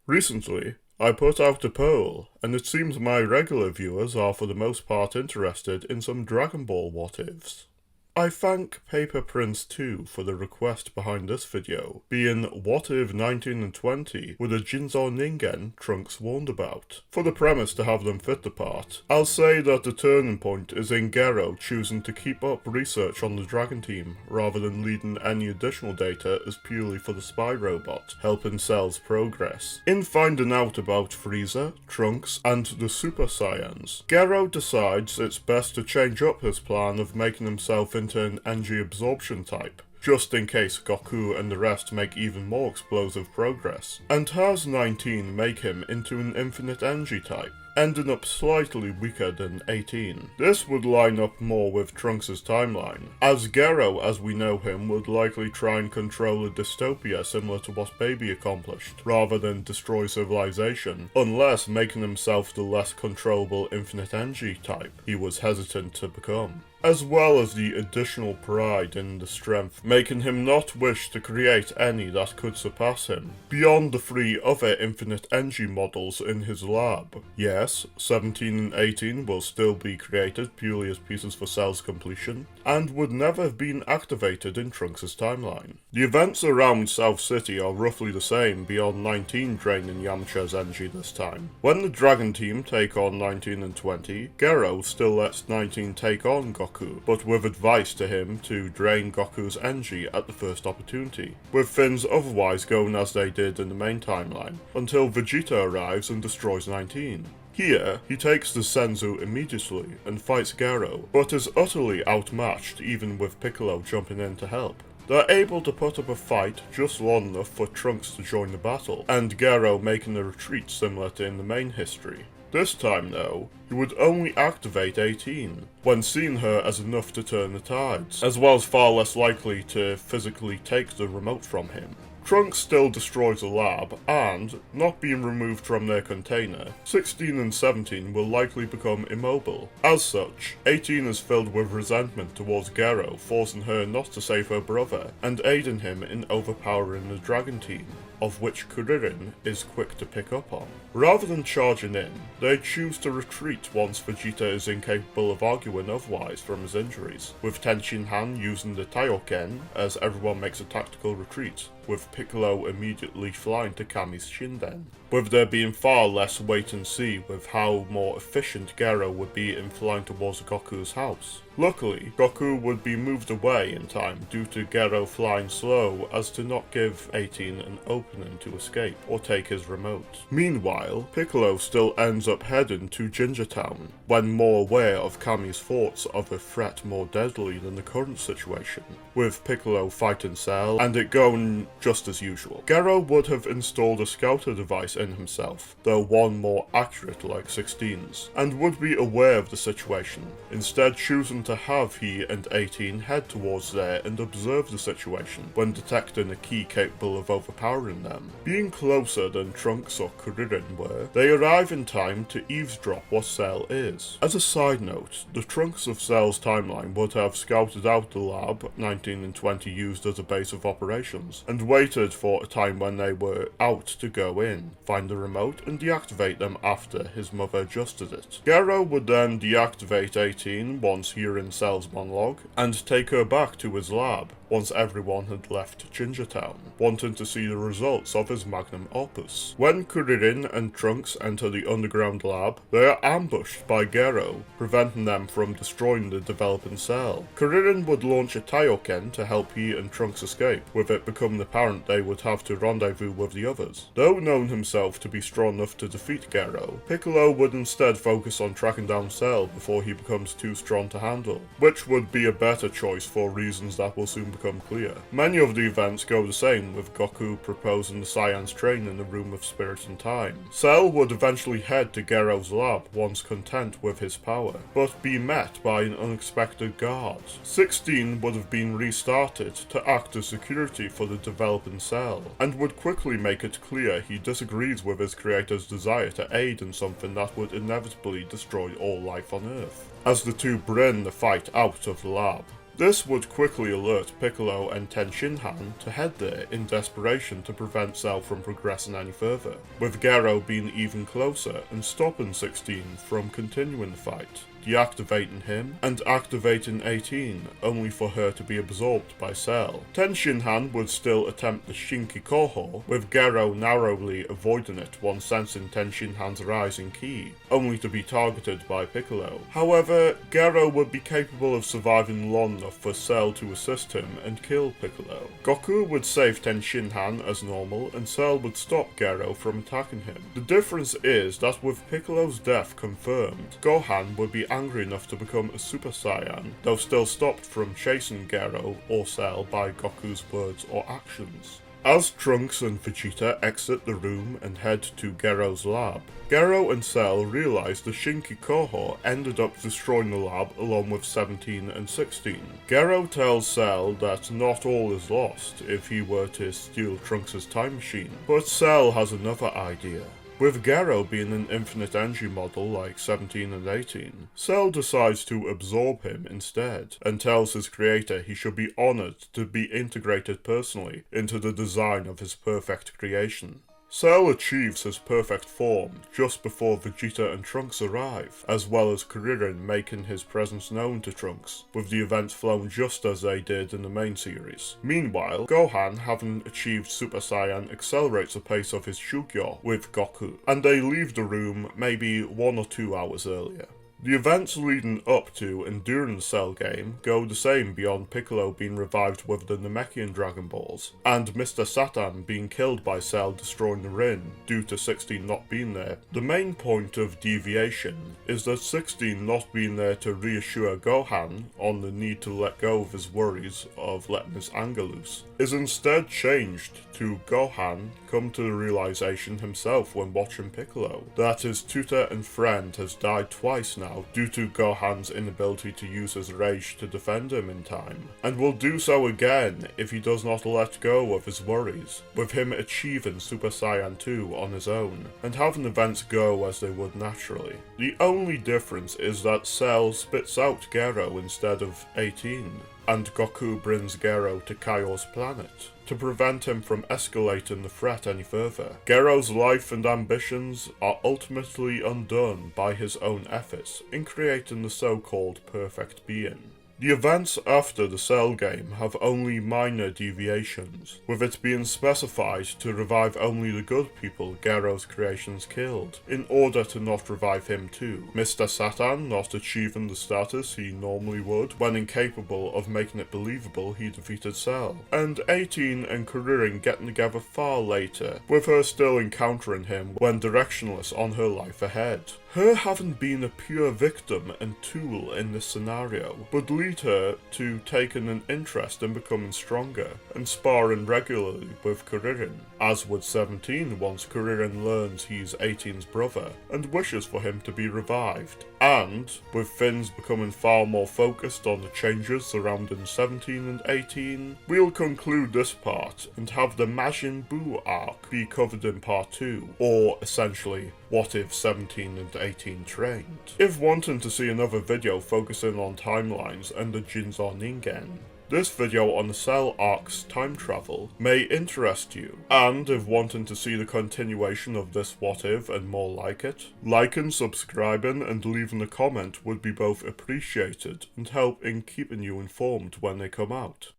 Recently, I put out a poll, and it seems my regular viewers are for the most part interested in some Dragon Ball what-ifs. I thank Paper Prince 2 for the request behind this video, being What If 19 and 20 with a Jinzoningen Trunks warned about. For the premise to have them fit the part, I'll say that the turning point is in Gero choosing to keep up research on the Dragon Team, rather than leading any additional data as purely for the spy robot, helping Cell's progress. In finding out about Frieza, Trunks, and the Super Saiyans, Gero decides it's best to change up his plan of making himself into an energy absorption type, just in case Goku and the rest make even more explosive progress, and has 19 make him into an infinite energy type, ending up slightly weaker than 18. This would line up more with Trunks' timeline, as Gero as we know him would likely try and control a dystopia similar to what Baby accomplished, rather than destroy civilization, unless making himself the less controllable infinite energy type he was hesitant to become, as well as the additional pride in the strength, making him not wish to create any that could surpass him, beyond the 3 other infinite energy models in his lab. Yes, 17 and 18 will still be created purely as pieces for Cell's completion, and would never have been activated in Trunks' timeline. The events around South City are roughly the same beyond 19 draining Yamcha's energy this time. When the Dragon Team take on 19 and 20, Gero still lets 19 take on Goku, but with advice to him to drain Goku's energy at the first opportunity, with things otherwise going as they did in the main timeline, until Vegeta arrives and destroys 19. Here, he takes the Senzu immediately and fights Gero, but is utterly outmatched even with Piccolo jumping in to help. They're able to put up a fight just long enough for Trunks to join the battle, and Gero making a retreat similar to in the main history. This time though, he would only activate 18, when seeing her as enough to turn the tides, as well as far less likely to physically take the remote from him. Trunks still destroys the lab, and, not being removed from their container, 16 and 17 will likely become immobile. As such, 18 is filled with resentment towards Gero, forcing her not to save her brother, and aiding him in overpowering the Dragon Team, of which Kuririn is quick to pick up on. Rather than charging in, they choose to retreat once Vegeta is incapable of arguing otherwise from his injuries, with Tenshinhan using the Taioken as everyone makes a tactical retreat, with Piccolo immediately flying to Kami's Shinden, with there being far less wait and see with how more efficient Gero would be in flying towards Goku's house. Luckily, Goku would be moved away in time due to Gero flying slow as to not give 18 an opening to escape or take his remote. Meanwhile, Piccolo still ends up heading to Jinzotown, when more aware of Kami's thoughts of a threat more deadly than the current situation, with Piccolo fighting Cell and it going just as usual. Gero would have installed a scouter device in himself, though one more accurate like 16's, and would be aware of the situation, instead choosing to have he and 18 head towards there and observe the situation when detecting a key capable of overpowering them. Being closer than Trunks or Kuririn were, they arrive in time to eavesdrop what Cell is. As a side note, the Trunks of Cell's timeline would have scouted out the lab 19 and 20 used as a base of operations, and waited for a time when they were out to go in, find the remote, and deactivate them after his mother adjusted it. Gero would then deactivate 18 once hearing Cell's monologue, and take her back to his lab once everyone had left Jinzotown, wanting to see the results of his magnum opus. When Kuririn and Trunks enter the underground lab, they are ambushed by Gero, preventing them from destroying the developing Cell. Kuririn would launch a Taioken to help he and Trunks escape, with it becoming apparent they would have to rendezvous with the others. Though known himself to be strong enough to defeat Gero, Piccolo would instead focus on tracking down Cell before he becomes too strong to handle, which would be a better choice for reasons that will soon become clear. Many of the events go the same, with Goku proposing the Saiyan's train in the Room of Spirit and Time. Cell would eventually head to Gero's lab once content with his power, but be met by an unexpected guard. 16 would have been restarted to act as security for the developing Cell, and would quickly make it clear he disagrees with his creator's desire to aid in something that would inevitably destroy all life on Earth, as the two bring the fight out of the lab. This would quickly alert Piccolo and Tenshinhan to head there in desperation to prevent Cell from progressing any further, with Gero being even closer and stopping 16 from continuing the fight, deactivating him and activating 18 only for her to be absorbed by Cell. Tenshinhan would still attempt the Shinki Koho, with Gero narrowly avoiding it once sensing Tenshinhan's rising ki, only to be targeted by Piccolo. However, Gero would be capable of surviving long enough for Cell to assist him and kill Piccolo. Goku would save Tenshinhan as normal and Cell would stop Gero from attacking him. The difference is that with Piccolo's death confirmed, Gohan would be angry enough to become a Super Saiyan, though still stopped from chasing Gero or Cell by Goku's words or actions. As Trunks and Vegeta exit the room and head to Gero's lab, Gero and Cell realize the Shinki Koho ended up destroying the lab along with 17 and 16. Gero tells Cell that not all is lost if he were to steal Trunks' time machine, but Cell has another idea. With Gero being an infinite energy model like 17 and 18, Cell decides to absorb him instead, and tells his creator he should be honoured to be integrated personally into the design of his perfect creation. Cell achieves his perfect form just before Vegeta and Trunks arrive, as well as Kuririn making his presence known to Trunks, with the events flowing just as they did in the main series. Meanwhile, Gohan, having achieved Super Saiyan, accelerates the pace of his Shugyo with Goku, and they leave the room maybe 1 or 2 hours earlier. The events leading up to and during the Cell game go the same beyond Piccolo being revived with the Namekian Dragon Balls, and Mr. Satan being killed by Cell destroying the Rin due to 16 not being there. The main point of deviation is that 16 not being there to reassure Gohan on the need to let go of his worries of letting his anger loose, is instead changed to Gohan come to the realization himself when watching Piccolo that his tutor and friend has died twice now due to Gohan's inability to use his rage to defend him in time, and will do so again if he does not let go of his worries, with him achieving Super Saiyan 2 on his own, and having events go as they would naturally. The only difference is that Cell spits out Gero instead of 18, and Goku brings Gero to Kaio's planet to prevent him from escalating the threat any further. Gero's life and ambitions are ultimately undone by his own efforts in creating the so-called perfect being. The events after the Cell game have only minor deviations, with it being specified to revive only the good people Gero's creations killed, in order to not revive him too. Mr. Satan not achieving the status he normally would when incapable of making it believable he defeated Cell, and 18 and Kuririn getting together far later, with her still encountering him when directionless on her life ahead. Her having been a pure victim and tool in this scenario would lead her to taking an interest in becoming stronger and sparring regularly with Kuririn, as would 17 once Kuririn learns he's 18's brother and wishes for him to be revived. And, with things becoming far more focused on the changes surrounding 17 and 18, we'll conclude this part and have the Majin Buu arc be covered in part 2, or essentially, what if 17 and 18 trained? If wanting to see another video focusing on timelines and the Jinzoningen, this video on the Cell arc's time travel may interest you, and if wanting to see the continuation of this what if and more like it, liking, subscribing and leaving a comment would be both appreciated and help in keeping you informed when they come out.